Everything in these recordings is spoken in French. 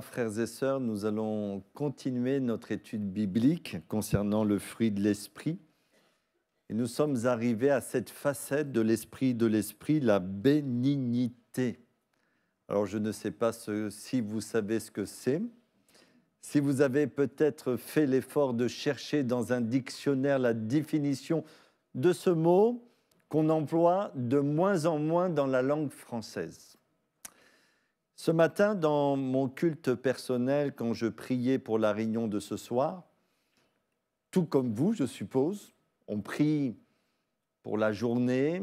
Alléluia, frères et sœurs, nous allons continuer notre étude biblique concernant le fruit de l'esprit. Et nous sommes arrivés à cette facette de l'esprit, la bénignité. Alors, je ne sais pas si vous savez ce que c'est. Si vous avez peut-être fait l'effort de chercher dans un dictionnaire la définition de ce mot qu'on emploie de moins en moins dans la langue française. Ce matin, dans mon culte personnel, quand je priais pour la réunion de ce soir, tout comme vous, je suppose, on prie pour la journée,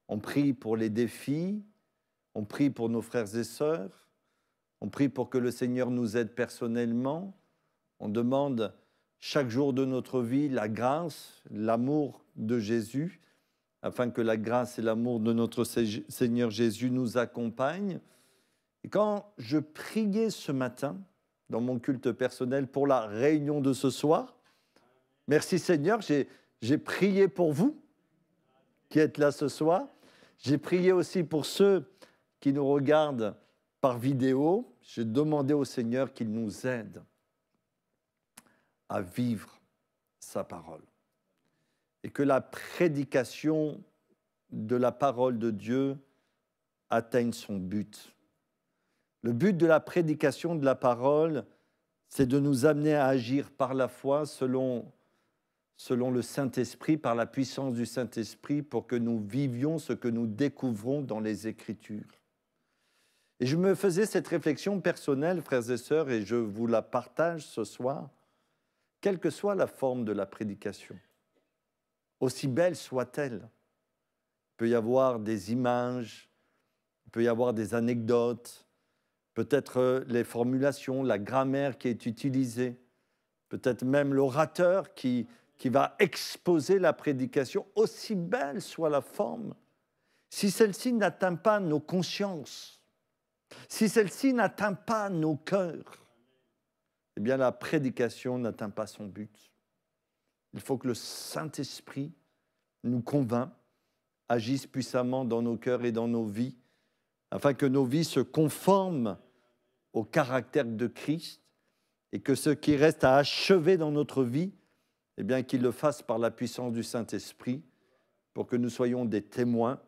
on prie pour les défis, on prie pour nos frères et sœurs, on prie pour que le Seigneur nous aide personnellement, on demande chaque jour de notre vie la grâce, l'amour de Jésus, afin que la grâce et l'amour de notre Seigneur Jésus nous accompagnent. Et quand je priais ce matin, dans mon culte personnel, pour la réunion de ce soir, merci Seigneur, j'ai prié pour vous qui êtes là ce soir. J'ai prié aussi pour ceux qui nous regardent par vidéo. J'ai demandé au Seigneur qu'il nous aide à vivre sa parole. Et que la prédication de la parole de Dieu atteigne son but. Le but de la prédication de la parole, c'est de nous amener à agir par la foi selon le Saint-Esprit, par la puissance du Saint-Esprit, pour que nous vivions ce que nous découvrons dans les Écritures. Et je me faisais cette réflexion personnelle, frères et sœurs, et je vous la partage ce soir, quelle que soit la forme de la prédication, aussi belle soit-elle. Il peut y avoir des images, il peut y avoir des anecdotes, peut-être les formulations, la grammaire qui est utilisée, peut-être même l'orateur qui va exposer la prédication, aussi belle soit la forme. Si celle-ci n'atteint pas nos consciences, si celle-ci n'atteint pas nos cœurs, eh bien la prédication n'atteint pas son but. Il faut que le Saint-Esprit nous convainc, agisse puissamment dans nos cœurs et dans nos vies, afin que nos vies se conforment au caractère de Christ et que ce qui reste à achever dans notre vie, eh bien qu'il le fasse par la puissance du Saint-Esprit pour que nous soyons des témoins,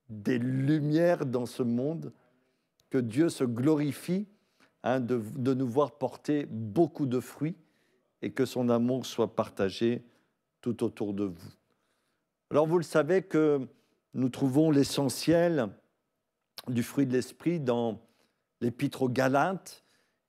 des lumières dans ce monde, que Dieu se glorifie de nous voir porter beaucoup de fruits et que son amour soit partagé tout autour de vous. Alors vous le savez que nous trouvons l'essentiel du fruit de l'Esprit dans l'Épître aux Galates,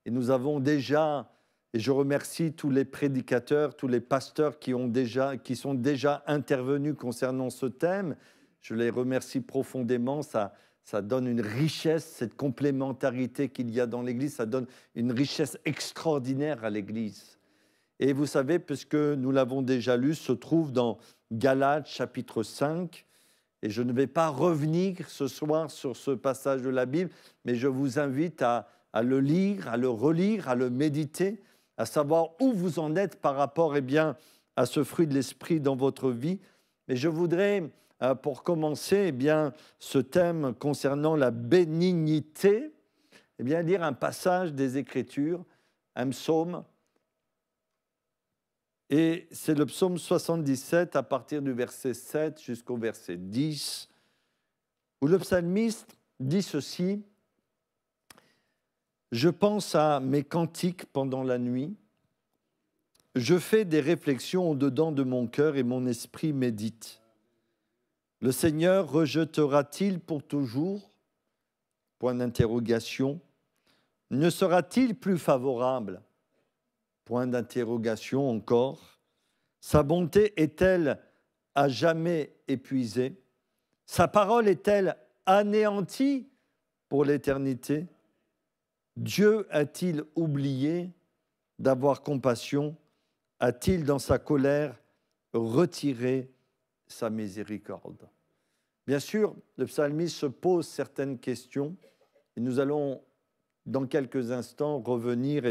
et nous avons déjà, et je remercie tous les prédicateurs, tous les pasteurs qui sont déjà intervenus concernant ce thème. Je les remercie profondément, ça donne une richesse, cette complémentarité qu'il y a dans l'Église, ça donne une richesse extraordinaire à l'Église. Et vous savez, puisque nous l'avons déjà lu, se trouve dans Galates chapitre 5, et je ne vais pas revenir ce soir sur ce passage de la Bible, mais je vous invite à le lire, à le relire, à le méditer, à savoir où vous en êtes par rapport à ce fruit de l'esprit dans votre vie. Mais je voudrais, pour commencer, ce thème concernant la bénignité, lire un passage des Écritures, un psaume. Et c'est le psaume 77 à partir du verset 7 jusqu'au verset 10, où le psalmiste dit ceci: « Je pense à mes cantiques pendant la nuit, je fais des réflexions au-dedans de mon cœur et mon esprit médite. Le Seigneur rejettera-t-il pour toujours? Point d'interrogation. Ne sera-t-il plus favorable? Point d'interrogation encore. Sa bonté est-elle à jamais épuisée? Sa parole est-elle anéantie pour l'éternité? Dieu a-t-il oublié d'avoir compassion? A-t-il dans sa colère retiré sa miséricorde? » Bien sûr, le psalmiste se pose certaines questions et nous allons dans quelques instants revenir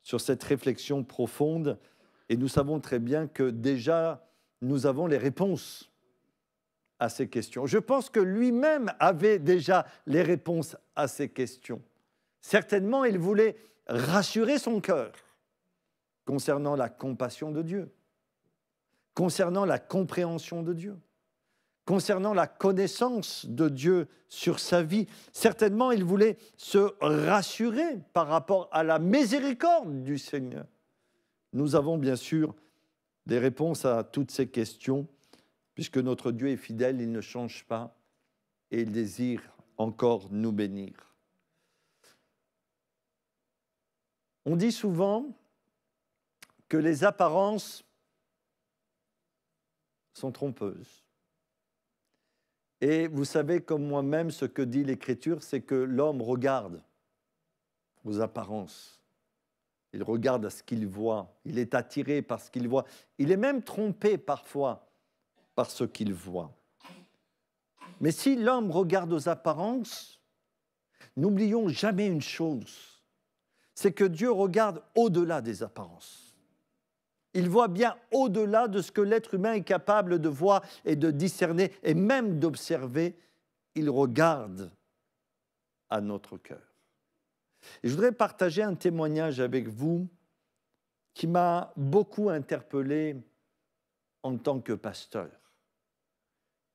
sur cette réflexion profonde, et nous savons très bien que déjà nous avons les réponses à ces questions. Je pense que lui-même avait déjà les réponses à ces questions. Certainement, il voulait rassurer son cœur concernant la compassion de Dieu, concernant la compréhension de Dieu, concernant la connaissance de Dieu sur sa vie. Certainement, il voulait se rassurer par rapport à la miséricorde du Seigneur. Nous avons bien sûr des réponses à toutes ces questions, puisque notre Dieu est fidèle, il ne change pas et il désire encore nous bénir. On dit souvent que les apparences sont trompeuses. Et vous savez comme moi-même ce que dit l'Écriture, c'est que l'homme regarde aux apparences. Il regarde à ce qu'il voit. Il est attiré par ce qu'il voit. Il est même trompé parfois par ce qu'il voit. Mais si l'homme regarde aux apparences, n'oublions jamais une chose, c'est que Dieu regarde au-delà des apparences. Il voit bien au-delà de ce que l'être humain est capable de voir et de discerner et même d'observer. Il regarde à notre cœur. Et je voudrais partager un témoignage avec vous qui m'a beaucoup interpellé en tant que pasteur.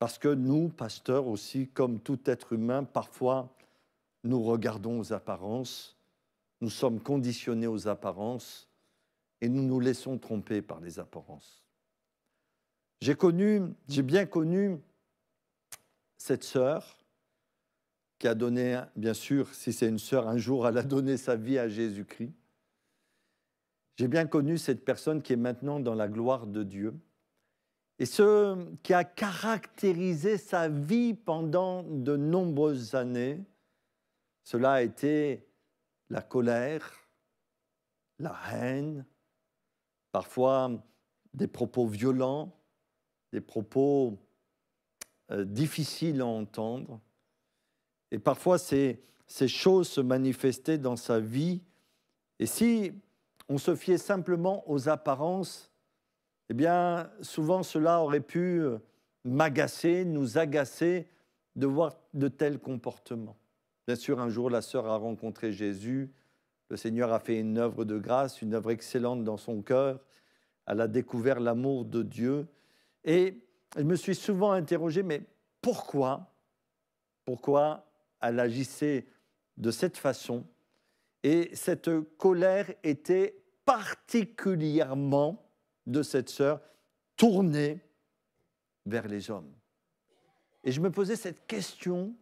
Parce que nous, pasteurs aussi, comme tout être humain, parfois, nous regardons aux apparences, nous sommes conditionnés aux apparences, et nous nous laissons tromper par les apparences. J'ai bien connu cette sœur qui a donné, bien sûr, si c'est une sœur, un jour, elle a donné sa vie à Jésus-Christ. J'ai bien connu cette personne qui est maintenant dans la gloire de Dieu. Et ce qui a caractérisé sa vie pendant de nombreuses années, cela a été la colère, la haine, parfois des propos violents, des propos difficiles à entendre. Et parfois, ces choses se manifestaient dans sa vie. Et si on se fiait simplement aux apparences, eh bien, souvent, cela aurait pu m'agacer, nous agacer de voir de tels comportements. Bien sûr, un jour, la sœur a rencontré Jésus. Le Seigneur a fait une œuvre de grâce, une œuvre excellente dans son cœur. Elle a découvert l'amour de Dieu. Et je me suis souvent interrogé, mais pourquoi elle agissait de cette façon? Et cette colère était particulièrement de cette sœur tournée vers les hommes. Et je me posais cette question,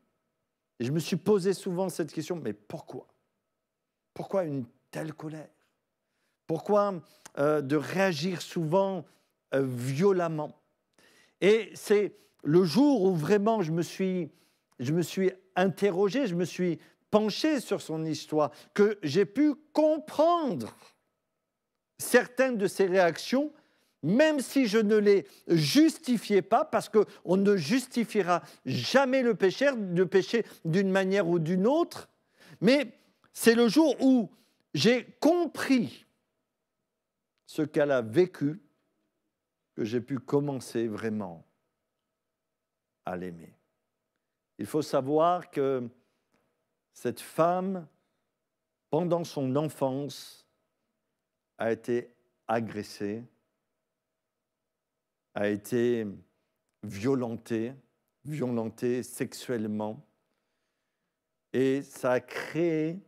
et je me suis posé souvent cette question, mais pourquoi? Pourquoi une telle colère? Pourquoi de réagir souvent violemment? Et c'est le jour où vraiment je me suis interrogé, je me suis penché sur son histoire, que j'ai pu comprendre certaines de ses réactions, même si je ne les justifiais pas, parce qu'on ne justifiera jamais le péché d'une manière ou d'une autre, mais c'est le jour où j'ai compris ce qu'elle a vécu que j'ai pu commencer vraiment à l'aimer. Il faut savoir que cette femme, pendant son enfance, a été agressée, a été violentée sexuellement, et ça a créé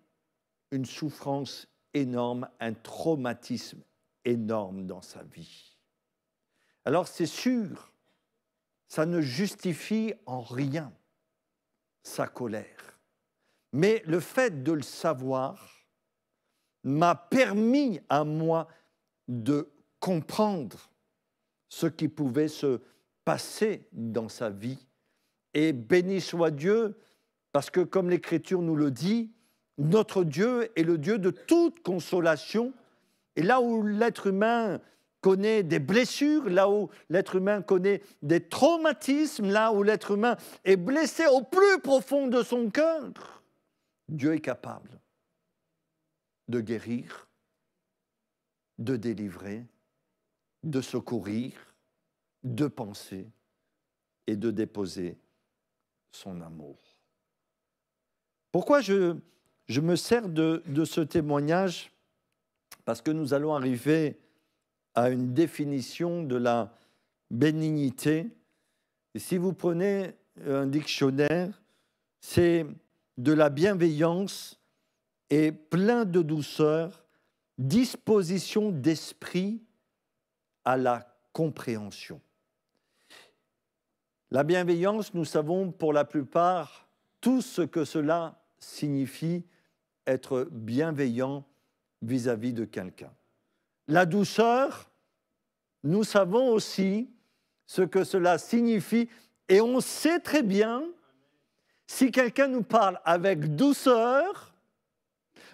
une souffrance énorme, un traumatisme énorme dans sa vie. Alors c'est sûr, ça ne justifie en rien sa colère. Mais le fait de le savoir m'a permis à moi de comprendre ce qui pouvait se passer dans sa vie. Et béni soit Dieu, parce que comme l'Écriture nous le dit, notre Dieu est le Dieu de toute consolation. Et là où l'être humain connaît des blessures, là où l'être humain connaît des traumatismes, là où l'être humain est blessé au plus profond de son cœur, Dieu est capable de guérir, de délivrer, de secourir, de penser et de déposer son amour. Pourquoi je je me sers de ce témoignage parce que nous allons arriver à une définition de la bénignité. Et si vous prenez un dictionnaire, c'est de la bienveillance et plein de douceur, disposition d'esprit à la compréhension. La bienveillance, nous savons pour la plupart tout ce que cela signifie être bienveillant vis-à-vis de quelqu'un. La douceur, nous savons aussi ce que cela signifie et on sait très bien si quelqu'un nous parle avec douceur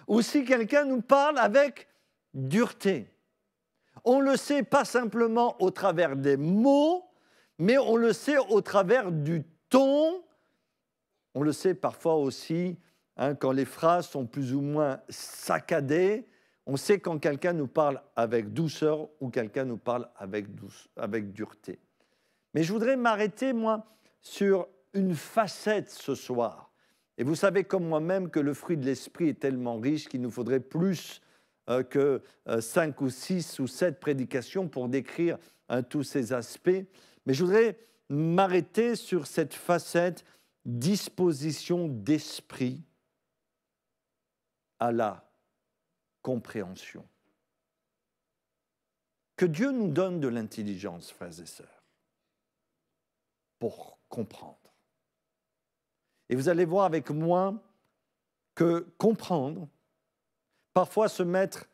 ou si quelqu'un nous parle avec dureté. On le sait pas simplement au travers des mots, mais on le sait au travers du ton. On le sait parfois aussi quand les phrases sont plus ou moins saccadées. On sait quand quelqu'un nous parle avec douceur ou quelqu'un nous parle avec dureté. Mais je voudrais m'arrêter, moi, sur une facette ce soir. Et vous savez comme moi-même que le fruit de l'esprit est tellement riche qu'il nous faudrait plus que 5 ou 6 ou 7 prédications pour décrire tous ces aspects. Mais je voudrais m'arrêter sur cette facette disposition d'esprit à la compréhension. Que Dieu nous donne de l'intelligence, frères et sœurs, pour comprendre. Et vous allez voir avec moi que comprendre, parfois se mettre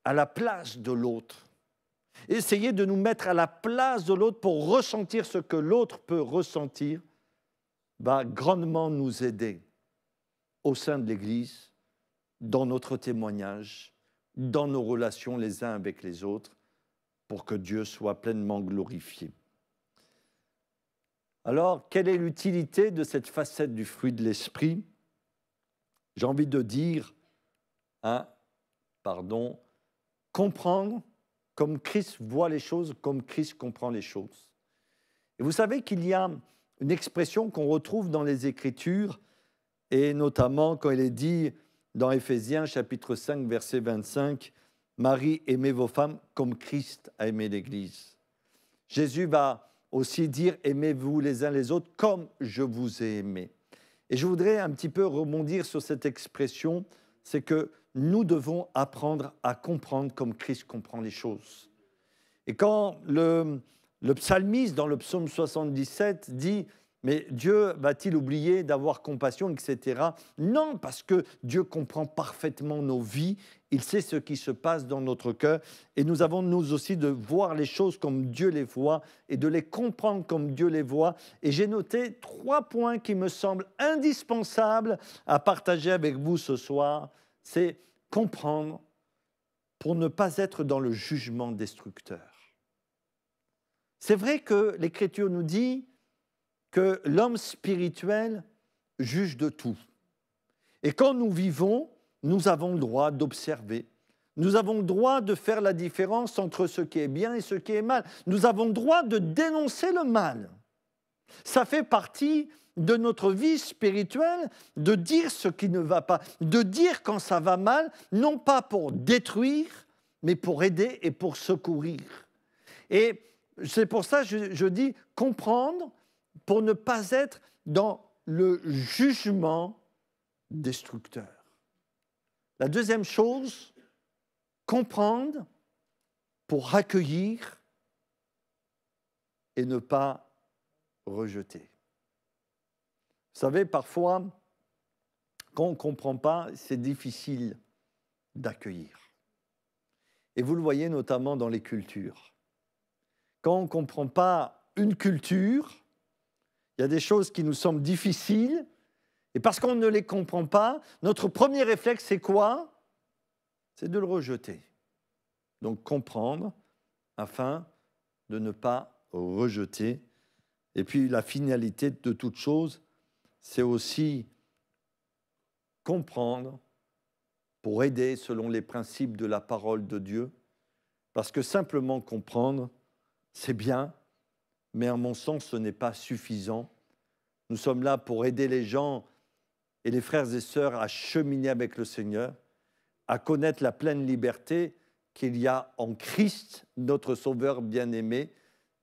à la place de l'autre, essayer de nous mettre à la place de l'autre pour ressentir ce que l'autre peut ressentir, va grandement nous aider au sein de l'Église, dans notre témoignage, dans nos relations les uns avec les autres, pour que Dieu soit pleinement glorifié. Alors, quelle est l'utilité de cette facette du fruit de l'esprit? J'ai envie de dire, comprendre comme Christ voit les choses, comme Christ comprend les choses. Et vous savez qu'il y a une expression qu'on retrouve dans les Écritures, et notamment quand il est dit dans Éphésiens chapitre 5, verset 25, « Marie, aimez vos femmes comme Christ a aimé l'Église ». Jésus va aussi dire « Aimez-vous les uns les autres comme je vous ai aimé ». Et je voudrais un petit peu rebondir sur cette expression, c'est que nous devons apprendre à comprendre comme Christ comprend les choses. Et quand le psalmiste dans le psaume 77 dit « Mais Dieu va-t-il oublier d'avoir compassion, etc. » Non, parce que Dieu comprend parfaitement nos vies, il sait ce qui se passe dans notre cœur et nous avons nous aussi de voir les choses comme Dieu les voit et de les comprendre comme Dieu les voit. Et j'ai noté 3 points qui me semblent indispensables à partager avec vous ce soir. C'est comprendre pour ne pas être dans le jugement destructeur. C'est vrai que l'Écriture nous dit que l'homme spirituel juge de tout. Et quand nous vivons, nous avons le droit d'observer. Nous avons le droit de faire la différence entre ce qui est bien et ce qui est mal. Nous avons le droit de dénoncer le mal. Ça fait partie de notre vie spirituelle, de dire ce qui ne va pas, de dire quand ça va mal, non pas pour détruire, mais pour aider et pour secourir. Et c'est pour ça que je dis comprendre pour ne pas être dans le jugement destructeur. La deuxième chose, comprendre pour accueillir et ne pas rejeter. Vous savez, parfois, quand on ne comprend pas, c'est difficile d'accueillir. Et vous le voyez notamment dans les cultures. Quand on ne comprend pas une culture, il y a des choses qui nous semblent difficiles, et parce qu'on ne les comprend pas, notre premier réflexe, c'est quoi? C'est de le rejeter. Donc comprendre afin de ne pas rejeter. Et puis la finalité de toute chose, c'est aussi comprendre pour aider selon les principes de la parole de Dieu, parce que simplement comprendre, c'est bien, mais à mon sens, ce n'est pas suffisant. Nous sommes là pour aider les gens et les frères et sœurs à cheminer avec le Seigneur, à connaître la pleine liberté qu'il y a en Christ, notre Sauveur bien-aimé,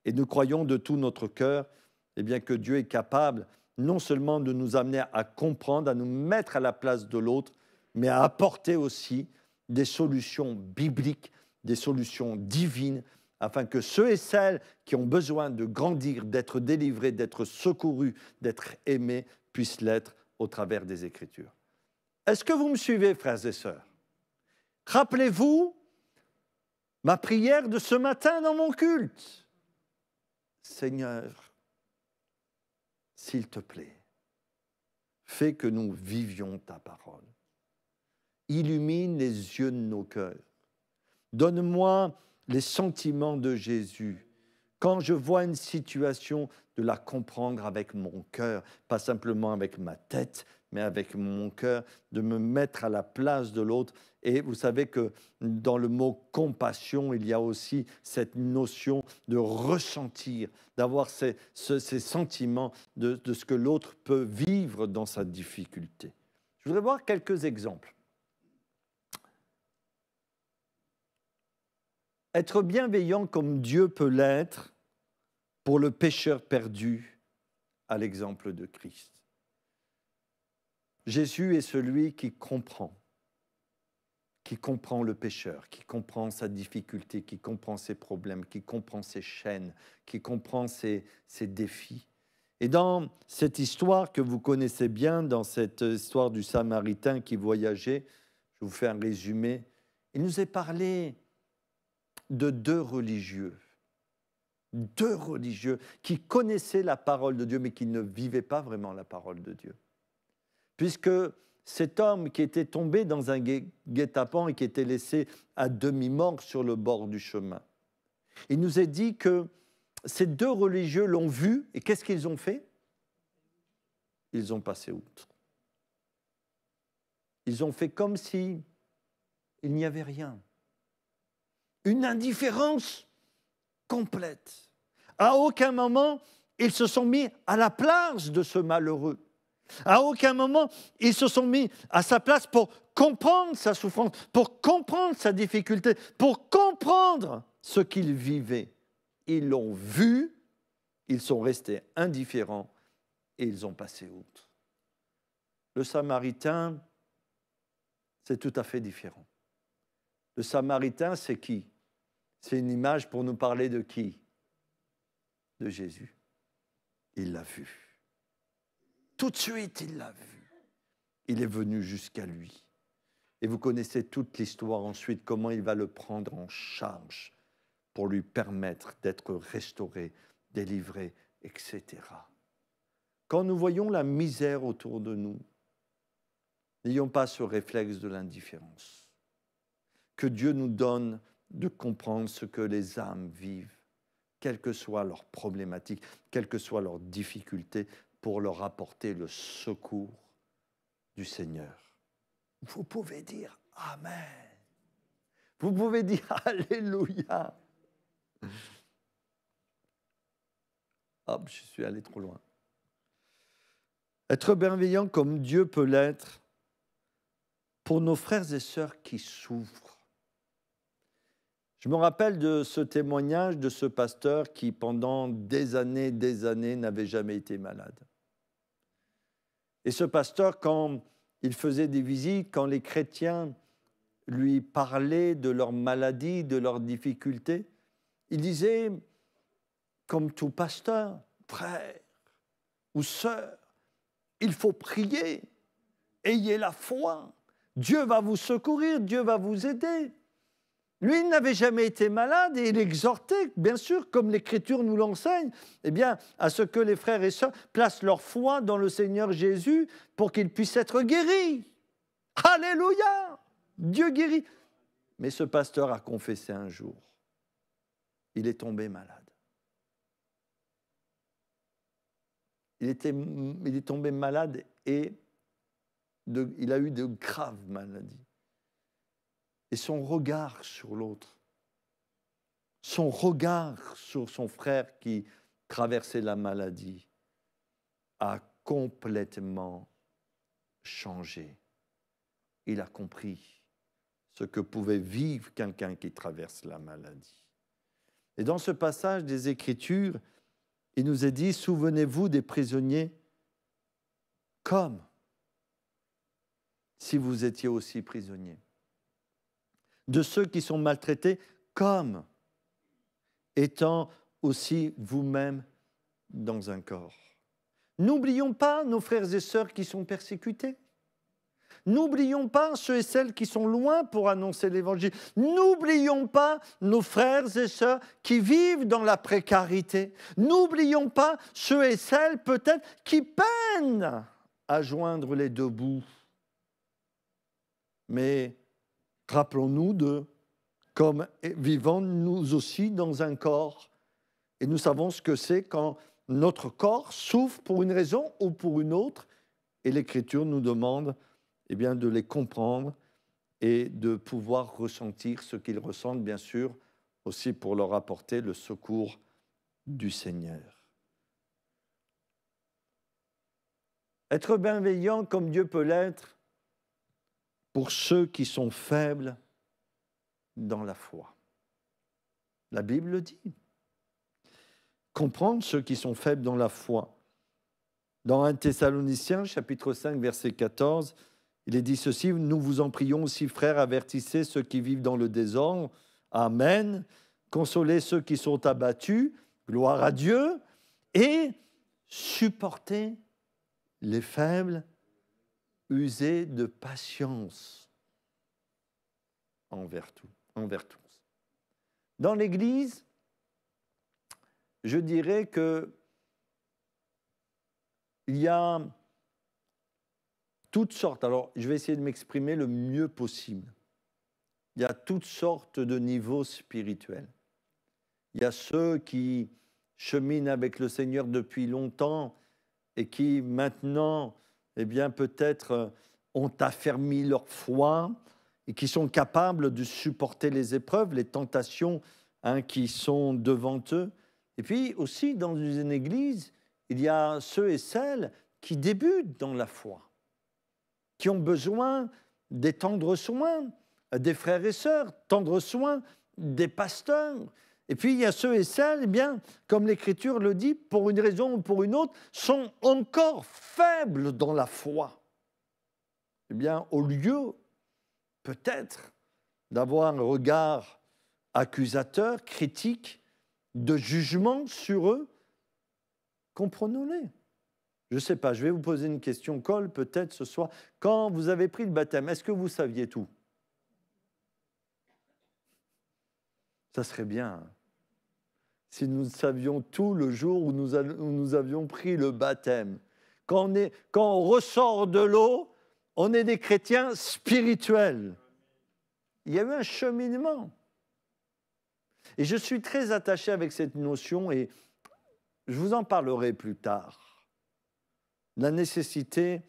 et nous croyons de tout notre cœur eh bien, que Dieu est capable non seulement de nous amener à comprendre, à nous mettre à la place de l'autre, mais à apporter aussi des solutions bibliques, des solutions divines, afin que ceux et celles qui ont besoin de grandir, d'être délivrés, d'être secourus, d'être aimés, puissent l'être au travers des Écritures. Est-ce que vous me suivez, frères et sœurs? Rappelez-vous ma prière de ce matin dans mon culte. Seigneur, s'il te plaît, fais que nous vivions ta parole. Illumine les yeux de nos cœurs. Donne-moi les sentiments de Jésus. Quand je vois une situation, de la comprendre avec mon cœur, pas simplement avec ma tête, mais avec mon cœur, de me mettre à la place de l'autre. Et vous savez que dans le mot compassion, il y a aussi cette notion de ressentir, d'avoir ces sentiments de ce que l'autre peut vivre dans sa difficulté. Je voudrais voir quelques exemples. Être bienveillant comme Dieu peut l'être pour le pécheur perdu, à l'exemple de Christ. Jésus est celui qui comprend le pécheur, qui comprend sa difficulté, qui comprend ses problèmes, qui comprend ses chaînes, qui comprend ses défis. Et dans cette histoire que vous connaissez bien, dans cette histoire du Samaritain qui voyageait, je vous fais un résumé, il nous est parlé de deux religieux qui connaissaient la parole de Dieu, mais qui ne vivaient pas vraiment la parole de Dieu. Puisque cet homme qui était tombé dans un guet-apens et qui était laissé à demi-mort sur le bord du chemin, il nous est dit que ces deux religieux l'ont vu, et qu'est-ce qu'ils ont fait? Ils ont passé outre. Ils ont fait comme si il n'y avait rien. Une indifférence complète. À aucun moment, ils se sont mis à la place de ce malheureux. À aucun moment, ils se sont mis à sa place pour comprendre sa souffrance, pour comprendre sa difficulté, pour comprendre ce qu'il vivait. Ils l'ont vu, ils sont restés indifférents et ils ont passé outre. Le Samaritain, c'est tout à fait différent. Le Samaritain, c'est qui? C'est une image pour nous parler de qui? De Jésus. Il l'a vu. Tout de suite, il l'a vu. Il est venu jusqu'à lui. Et vous connaissez toute l'histoire ensuite, comment il va le prendre en charge pour lui permettre d'être restauré, délivré, etc. Quand nous voyons la misère autour de nous, n'ayons pas ce réflexe de l'indifférence. Que Dieu nous donne de comprendre ce que les âmes vivent, quelles que soient leurs problématiques, quelles que soient leurs difficultés, pour leur apporter le secours du Seigneur. Vous pouvez dire Amen. Vous pouvez dire Alléluia. Hop, je suis allé trop loin. Être bienveillant comme Dieu peut l'être pour nos frères et sœurs qui souffrent. Je me rappelle de ce témoignage de ce pasteur qui, pendant des années, n'avait jamais été malade. Et ce pasteur, quand il faisait des visites, quand les chrétiens lui parlaient de leur maladie, de leurs difficultés, il disait, comme tout pasteur, frère ou sœur, il faut prier, ayez la foi, Dieu va vous secourir, Dieu va vous aider. Lui, il n'avait jamais été malade et il exhortait, bien sûr, comme l'Écriture nous l'enseigne, eh bien, à ce que les frères et sœurs placent leur foi dans le Seigneur Jésus pour qu'ils puissent être guéris. Alléluia! Dieu guérit. Mais ce pasteur a confessé un jour, il est tombé malade. Il est tombé malade et il a eu de graves maladies. Et son regard sur l'autre, son regard sur son frère qui traversait la maladie a complètement changé. Il a compris ce que pouvait vivre quelqu'un qui traverse la maladie. Et dans ce passage des Écritures, il nous est dit, souvenez-vous des prisonniers comme si vous étiez aussi prisonniers. De ceux qui sont maltraités comme étant aussi vous-même dans un corps. N'oublions pas nos frères et sœurs qui sont persécutés. N'oublions pas ceux et celles qui sont loin pour annoncer l'Évangile. N'oublions pas nos frères et sœurs qui vivent dans la précarité. N'oublions pas ceux et celles peut-être qui peinent à joindre les deux bouts. Mais rappelons-nous de comme vivant nous aussi dans un corps. Et nous savons ce que c'est quand notre corps souffre pour une raison ou pour une autre. Et l'Écriture nous demande de les comprendre et de pouvoir ressentir ce qu'ils ressentent, bien sûr, aussi pour leur apporter le secours du Seigneur. Être bienveillant comme Dieu peut l'être pour ceux qui sont faibles dans la foi. La Bible le dit. Comprendre ceux qui sont faibles dans la foi. Dans 1 Thessaloniciens, chapitre 5, verset 14, il est dit ceci, « Nous vous en prions aussi, frères, avertissez ceux qui vivent dans le désordre. Amen. Consolez ceux qui sont abattus. Gloire à Dieu. Et supportez les faibles, usez de patience envers tous. » Dans l'Église, je dirais qu'il y a toutes sortes, alors je vais essayer de m'exprimer le mieux possible. Il y a toutes sortes de niveaux spirituels. Il y a ceux qui cheminent avec le Seigneur depuis longtemps et qui maintenant, peut-être ont affermi leur foi et qui sont capables de supporter les épreuves, les tentations qui sont devant eux. Et puis aussi, dans une église, il y a ceux et celles qui débutent dans la foi, qui ont besoin des tendres soins des frères et sœurs, tendres soins des pasteurs. Et puis, il y a ceux et celles, comme l'Écriture le dit, pour une raison ou pour une autre, sont encore faibles dans la foi. Au lieu, peut-être, d'avoir un regard accusateur, critique, de jugement sur eux, comprenons-les. Je ne sais pas, je vais vous poser une question, Cole, peut-être ce soir. Quand vous avez pris le baptême, est-ce que vous saviez tout? Ça serait bien. Si nous savions tout le jour où nous avions pris le baptême. Quand on ressort de l'eau, on est des chrétiens spirituels. Il y a eu un cheminement. Et je suis très attaché avec cette notion, et je vous en parlerai plus tard. La nécessité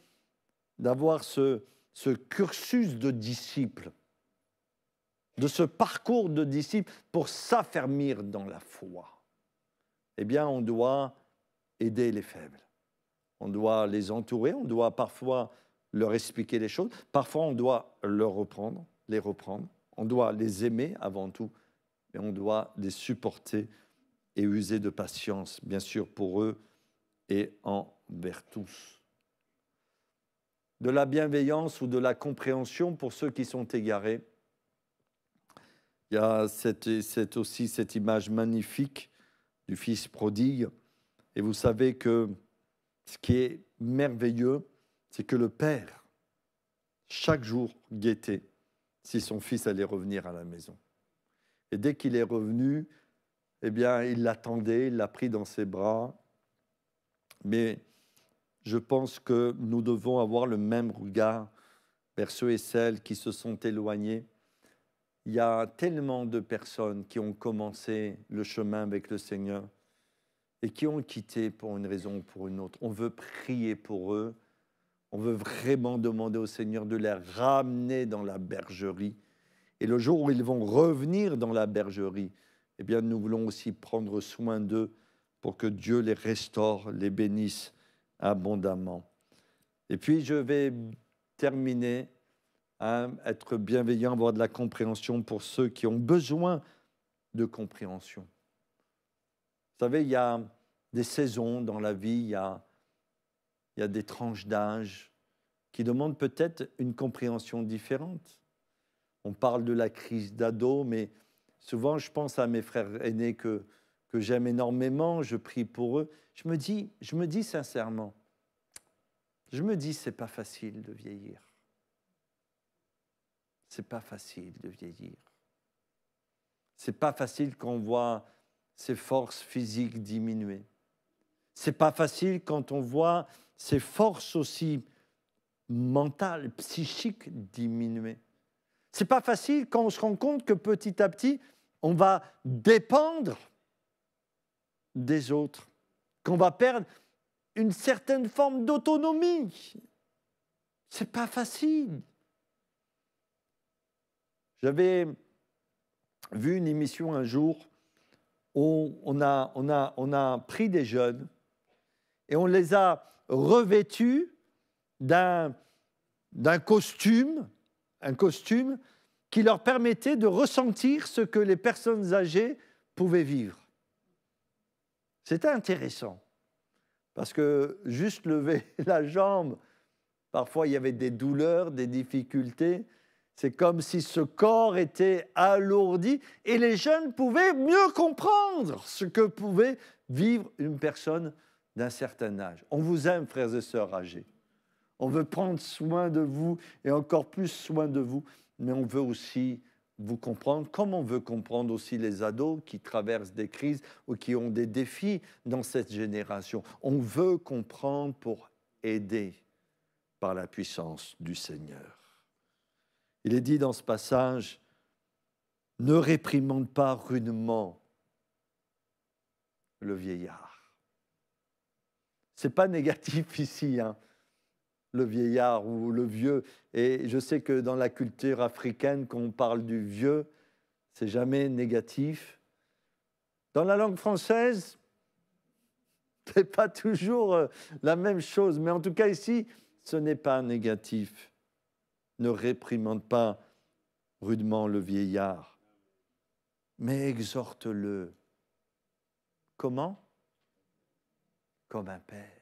d'avoir ce cursus de disciples, de ce parcours de disciples pour s'affermir dans la foi. On doit aider les faibles. On doit les entourer, on doit parfois leur expliquer les choses, parfois on doit les reprendre, on doit les aimer avant tout, mais on doit les supporter et user de patience, bien sûr, pour eux et envers tous. De la bienveillance ou de la compréhension pour ceux qui sont égarés. Il y a aussi cette image magnifique du fils prodigue. Et vous savez que ce qui est merveilleux, c'est que le père, chaque jour, guettait si son fils allait revenir à la maison. Et dès qu'il est revenu, il l'attendait, il l'a pris dans ses bras. Mais je pense que nous devons avoir le même regard vers ceux et celles qui se sont éloignés. Il y a tellement de personnes qui ont commencé le chemin avec le Seigneur et qui ont quitté pour une raison ou pour une autre. On veut prier pour eux. On veut vraiment demander au Seigneur de les ramener dans la bergerie. Et le jour où ils vont revenir dans la bergerie, nous voulons aussi prendre soin d'eux pour que Dieu les restaure, les bénisse abondamment. Et puis, je vais terminer, être bienveillant, avoir de la compréhension pour ceux qui ont besoin de compréhension. Vous savez, il y a des saisons dans la vie, il y a des tranches d'âge qui demandent peut-être une compréhension différente. On parle de la crise d'ado, mais souvent je pense à mes frères aînés que j'aime énormément, je prie pour eux. Je me dis sincèrement, c'est pas facile de vieillir. C'est pas facile de vieillir. C'est pas facile quand on voit ses forces physiques diminuer. C'est pas facile quand on voit ses forces aussi mentales, psychiques diminuer. C'est pas facile quand on se rend compte que petit à petit, on va dépendre des autres, qu'on va perdre une certaine forme d'autonomie. C'est pas facile. J'avais vu une émission un jour où on a pris des jeunes et on les a revêtus d'un costume, un costume qui leur permettait de ressentir ce que les personnes âgées pouvaient vivre. C'était intéressant, parce que juste lever la jambe, parfois il y avait des douleurs, des difficultés. C'est comme si ce corps était alourdi et les jeunes pouvaient mieux comprendre ce que pouvait vivre une personne d'un certain âge. On vous aime, frères et sœurs âgés. On veut prendre soin de vous et encore plus soin de vous, mais on veut aussi vous comprendre, comme on veut comprendre aussi les ados qui traversent des crises ou qui ont des défis dans cette génération. On veut comprendre pour aider par la puissance du Seigneur. Il est dit dans ce passage, ne réprimande pas rudement le vieillard. Ce n'est pas négatif ici, hein, le vieillard ou le vieux. Et je sais que dans la culture africaine, quand on parle du vieux, c'est jamais négatif. Dans la langue française, ce n'est pas toujours la même chose. Mais en tout cas ici, ce n'est pas négatif. Ne réprimande pas rudement le vieillard, mais exhorte-le. Comment? Comme un père.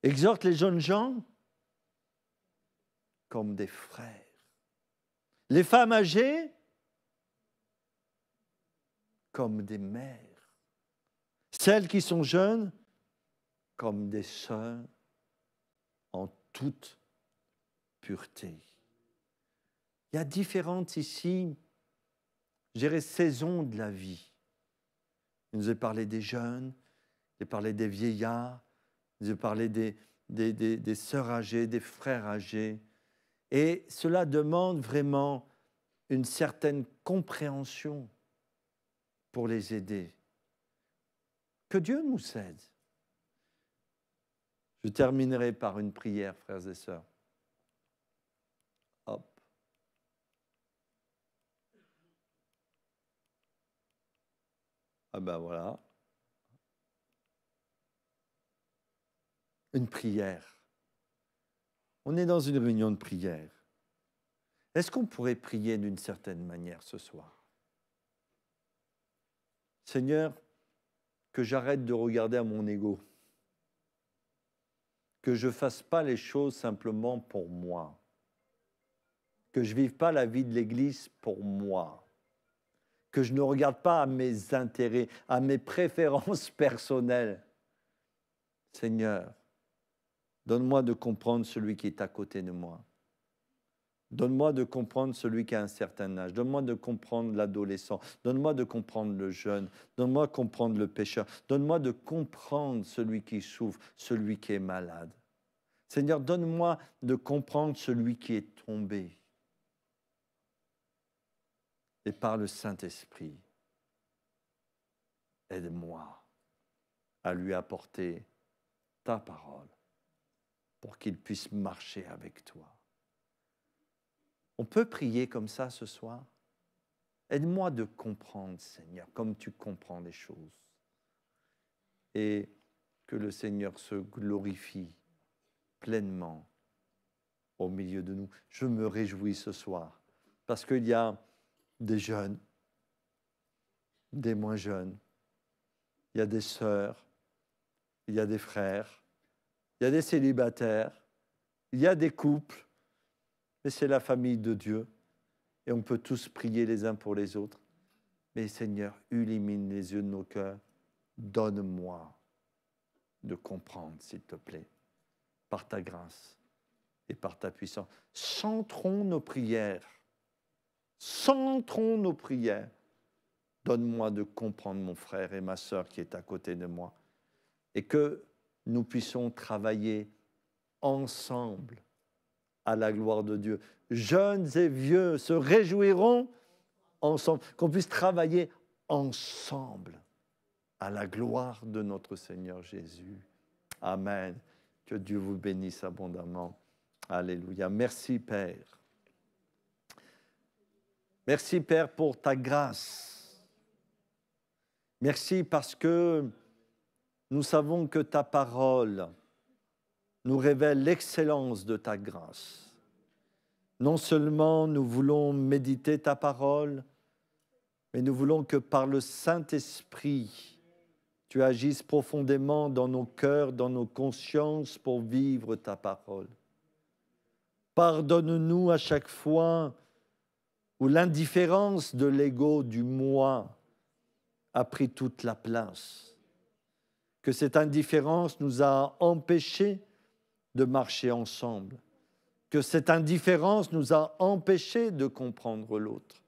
Exhorte les jeunes gens comme des frères. Les femmes âgées comme des mères. Celles qui sont jeunes comme des sœurs en toute pureté. Il y a différentes ici, je dirais, saisons de la vie. Il nous a parlé des jeunes, il a parlé des vieillards, il nous a parlé des sœurs âgées, des frères âgés. Et cela demande vraiment une certaine compréhension pour les aider. Que Dieu nous aide. Je terminerai par une prière, frères et sœurs. Hop. Ah ben voilà. Une prière. On est dans une réunion de prière. Est-ce qu'on pourrait prier d'une certaine manière ce soir? Seigneur, que j'arrête de regarder à mon ego. Que je ne fasse pas les choses simplement pour moi. Que je ne vive pas la vie de l'Église pour moi. Que je ne regarde pas à mes intérêts, à mes préférences personnelles. Seigneur, donne-moi de comprendre celui qui est à côté de moi. Donne-moi de comprendre celui qui a un certain âge. Donne-moi de comprendre l'adolescent. Donne-moi de comprendre le jeune. Donne-moi de comprendre le pécheur. Donne-moi de comprendre celui qui souffre, celui qui est malade. Seigneur, donne-moi de comprendre celui qui est tombé. Et par le Saint-Esprit, aide-moi à lui apporter ta parole pour qu'il puisse marcher avec toi. On peut prier comme ça ce soir? Aide-moi de comprendre, Seigneur, comme tu comprends les choses. Et que le Seigneur se glorifie pleinement au milieu de nous. Je me réjouis ce soir parce qu'il y a des jeunes, des moins jeunes, il y a des sœurs, il y a des frères, il y a des célibataires, il y a des couples, mais c'est la famille de Dieu et on peut tous prier les uns pour les autres. Mais Seigneur, illumine les yeux de nos cœurs, donne-moi de comprendre, s'il te plaît, par ta grâce et par ta puissance. Centrons nos prières. Centrons nos prières. Donne-moi de comprendre mon frère et ma sœur qui est à côté de moi. Et que nous puissions travailler ensemble à la gloire de Dieu. Jeunes et vieux se réjouiront ensemble. Qu'on puisse travailler ensemble à la gloire de notre Seigneur Jésus. Amen. Que Dieu vous bénisse abondamment. Alléluia. Merci, Père. Merci, Père, pour ta grâce. Merci parce que nous savons que ta parole nous révèle l'excellence de ta grâce. Non seulement nous voulons méditer ta parole, mais nous voulons que par le Saint-Esprit, tu agisses profondément dans nos cœurs, dans nos consciences pour vivre ta parole. Pardonne-nous à chaque fois où l'indifférence de l'ego, du moi, a pris toute la place. Que cette indifférence nous a empêchés de marcher ensemble. Que cette indifférence nous a empêchés de comprendre l'autre.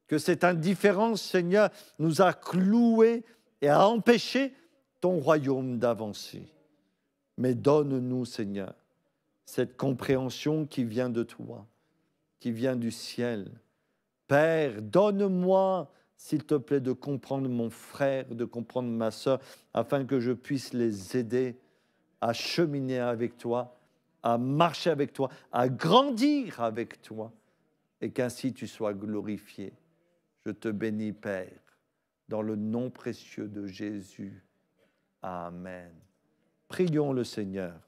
Que cette indifférence, Seigneur, nous a cloués et a empêché ton royaume d'avancer. Mais donne-nous, Seigneur, cette compréhension qui vient de toi, qui vient du ciel. Père, donne-moi, s'il te plaît, de comprendre mon frère, de comprendre ma sœur, afin que je puisse les aider à cheminer avec toi, à marcher avec toi, à grandir avec toi, et qu'ainsi tu sois glorifié. Je te bénis, Père, dans le nom précieux de Jésus. Amen. Prions le Seigneur.